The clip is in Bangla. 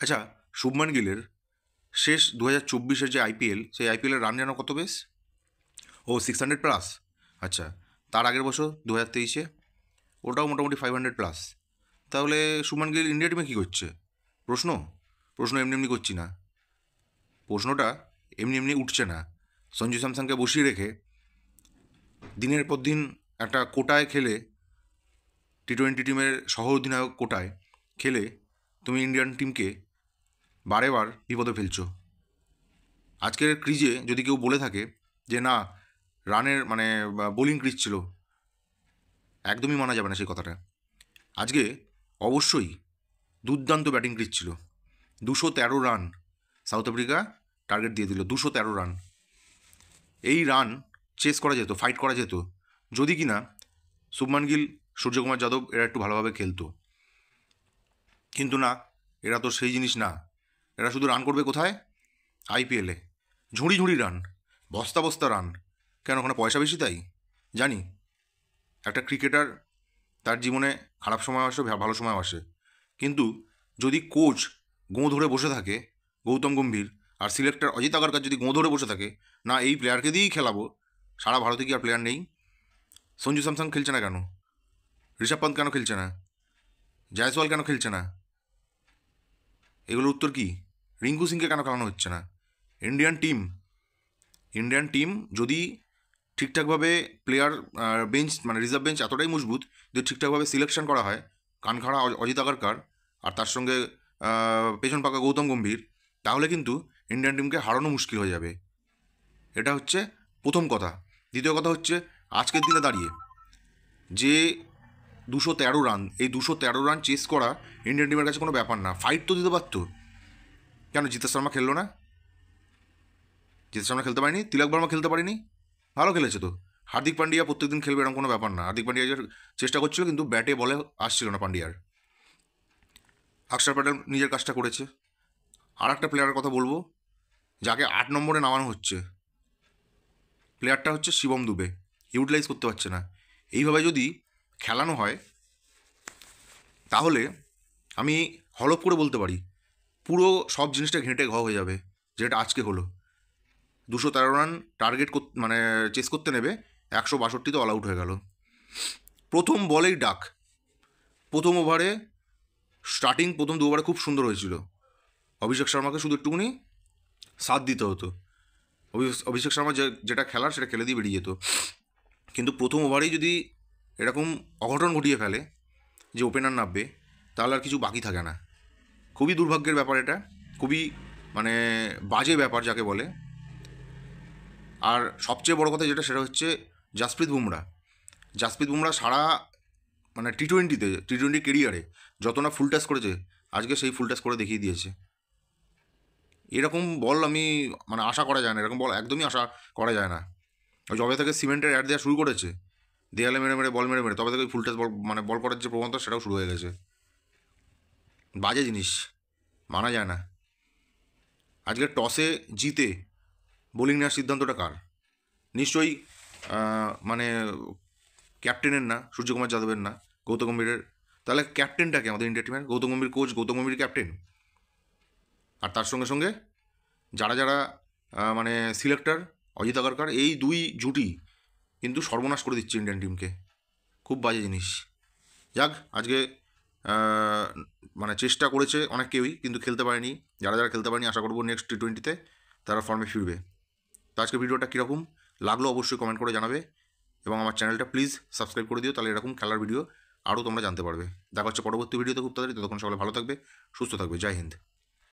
আচ্ছা, শুভমান গিলের শেষ 2024-এর যে আইপিএল, সেই আইপিএলের রান জানো কত বেশ? ও 600+। আচ্ছা, তার আগের বছর 2023-এ ওটাও মোটামুটি 500+। তাহলে শুভমান গিল ইন্ডিয়া টিমে কী করছে? প্রশ্ন প্রশ্ন এমনি এমনি করছি না, প্রশ্নটা এমনি এমনি উঠছে না। সঞ্জু স্যামসনকে বসিয়ে রেখে দিনের পর দিন একটা কোটায় খেলে, টি-20 টিমের সহ অধিনায়ক কোটায় খেলে তুমি ইন্ডিয়ান টিমকে বারে বার বিপদে ফেলছো। আজকের ক্রিজে যদি কেউ বলে থাকে যে না, রানের মানে বোলিং ক্রিজ ছিল, একদমই মানা যাবে না সেই কথাটা। আজকে অবশ্যই দুর্দান্ত ব্যাটিং ক্রিজ ছিল। 213 রান সাউথ আফ্রিকা টার্গেট দিয়ে দিল, 213 রান। এই রান চেস করা যেত, ফাইট করা যেত, যদি কিনা শুভমান গিল, সূর্যকুমার যাদব এরা একটু ভালোভাবে খেলতো। কিন্তু না, এরা তো সেই জিনিস না। এরা শুধু রান করবে কোথায়? আইপিএলে ঝুড়ি ঝুড়ি রান, বস্তা বস্তা রান। কেন? ওখানে পয়সা বেশি তাই? জানি। একটা ক্রিকেটার, তার জীবনে খারাপ সময় আসে, ভালো সময় আসে, কিন্তু যদি কোচ গোঁ ধরে বসে থাকে, গৌতম গম্ভীর, আর সিলেক্টর অজিত আগারকার যদি গোঁ ধরে বসে থাকে, না এই প্লেয়ারকে দিয়েই খেলাবো, সারা ভারতে কি আর প্লেয়ার নেই? সঞ্জু স্যামসন খেলছে না কেন? ঋষভ পান্ত কেন খেলছে না? জয়সওয়াল কেন খেলছে না? এগুলোর উত্তর কি? রিঙ্কু সিংকে কেন খেলানো হচ্ছে না? ইন্ডিয়ান টিম যদি ঠিকঠাকভাবে প্লেয়ার বেঞ্চ, মানে রিজার্ভ বেঞ্চ এতটাই মজবুত, যদি ঠিকঠাকভাবে সিলেকশন করা হয়, কানখাড়া অজিত আগারকার আর তার সঙ্গে পেছন পাকা গৌতম গম্ভীর, তাহলে কিন্তু ইন্ডিয়ান টিমকে হারানো মুশকিল হয়ে যাবে। এটা হচ্ছে প্রথম কথা। দ্বিতীয় কথা হচ্ছে, আজকের দিনে দাঁড়িয়ে যে 213 রান, এই 213 রান চেস করা ইন্ডিয়ান টিমের কাছে কোনো ব্যাপার না। ফাইট তো দিতে পারতো। কেন জিতেশ শর্মা খেললো না? জিতেশ শর্মা খেলতে পারেনি, তিলক বর্মা খেলতে পারেনি, ভালো খেলেছে তো। হার্দিক পান্ডিয়া প্রত্যেকদিন খেলবে এরকম কোনো ব্যাপার না। হার্দিক পান্ডিয়া চেষ্টা করছিল, কিন্তু ব্যাটে বলে আসছিল না পান্ডিয়ার। অক্ষর প্যাটেল নিজের কাজটা করেছে। আর একটা প্লেয়ারের কথা বলবো, যাকে 8 নম্বরে নামানো হচ্ছে, প্লেয়ারটা হচ্ছে শিবম দুবে। ইউটিলাইজ করতে পারছে না। এইভাবে যদি খেলানো হয়, তাহলে আমি হলপ করে বলতে পারি পুরো সব জিনিসটা ঘেঁটে ঘ হয়ে যাবে, যেটা আজকে হলো। 213 রান টার্গেট মানে চেস করতে নেবে, 162 অল আউট হয়ে গেল। প্রথম বলেই ডাক, প্রথম ওভারে স্টার্টিং, প্রথম 2 ওভারে খুব সুন্দর হয়েছিল। অভিষেক শর্মাকে শুধু একটুখানি সাথ দিতে হতো। অভিষেক শর্মা যেটা খেলার সেটা খেলে দিয়ে বেরিয়ে যেত। কিন্তু প্রথম ওভারেই যদি এরকম অঘটন ঘটিয়ে ফেলে যে ওপেনার নামবে, তাহলে আর কিছু বাকি থাকে না। খুবই দুর্ভাগ্যের ব্যাপার এটা, খুবই মানে বাজে ব্যাপার যাকে বলে। আর সবচেয়ে বড় কথা যেটা, সেটা হচ্ছে জাসপ্রীত বুমরা সারা মানে টি-20 কেরিয়ারে যত না ফুল টাচ করেছে, আজকে সেই ফুল টাচ করে দেখিয়ে দিয়েছে। এরকম বল আমি মানে আশা করা যায় না, এরকম বল একদমই আশা করা যায় না। যবে থেকে সিমেন্টের অ্যাড দেওয়া শুরু করেছে, দেয়ালে মেরে মেরে বল মেরে মেরে, তবে থেকে ফুল টাচ বল মানে বল করার যে প্রবণতা, সেটাও শুরু হয়ে গেছে। বাজে জিনিস, মানা যায় না। আজকে টসে জিতে বোলিং নেওয়ার সিদ্ধান্তটা কার? নিশ্চয়ই মানে ক্যাপ্টেনের না, সূর্যকুমার যাদবের না, গৌতম গম্ভীরের। তাহলে ক্যাপ্টেনটাকে আমাদের ইন্ডিয়া টিমের? Gautam Gambhir coach, Gautam Gambhir captain. আর তার সঙ্গে সঙ্গে যারা যারা মানে সিলেক্টর, অজিত আগারকার, এই দুই জুটি কিন্তু সর্বনাশ করে দিচ্ছে ইন্ডিয়ান টিমকে। খুব বাজে জিনিস। যাক, আজকে মানে চেষ্টা করেছে অনেক কেউই, কিন্তু খেলতে পারেনি। যারা যারা খেলতে পারেনি, আশা করবো নেক্সট টি-20-তে তারা ফর্মে ফিরবে। তো আজকে ভিডিওটা কীরকম লাগলো অবশ্যই কমেন্ট করে জানাবে, এবং আমার চ্যানেলটা প্লিজ সাবস্ক্রাইব করে দিও, তাহলে এরকম খেলার ভিডিও আরও তোমরা জানতে পারবে। দেখা হচ্ছে পরবর্তী ভিডিওতে খুব তাড়াতাড়ি। ততক্ষণ সকলে ভালো থাকবে, সুস্থ থাকবে। জয় হিন্দ।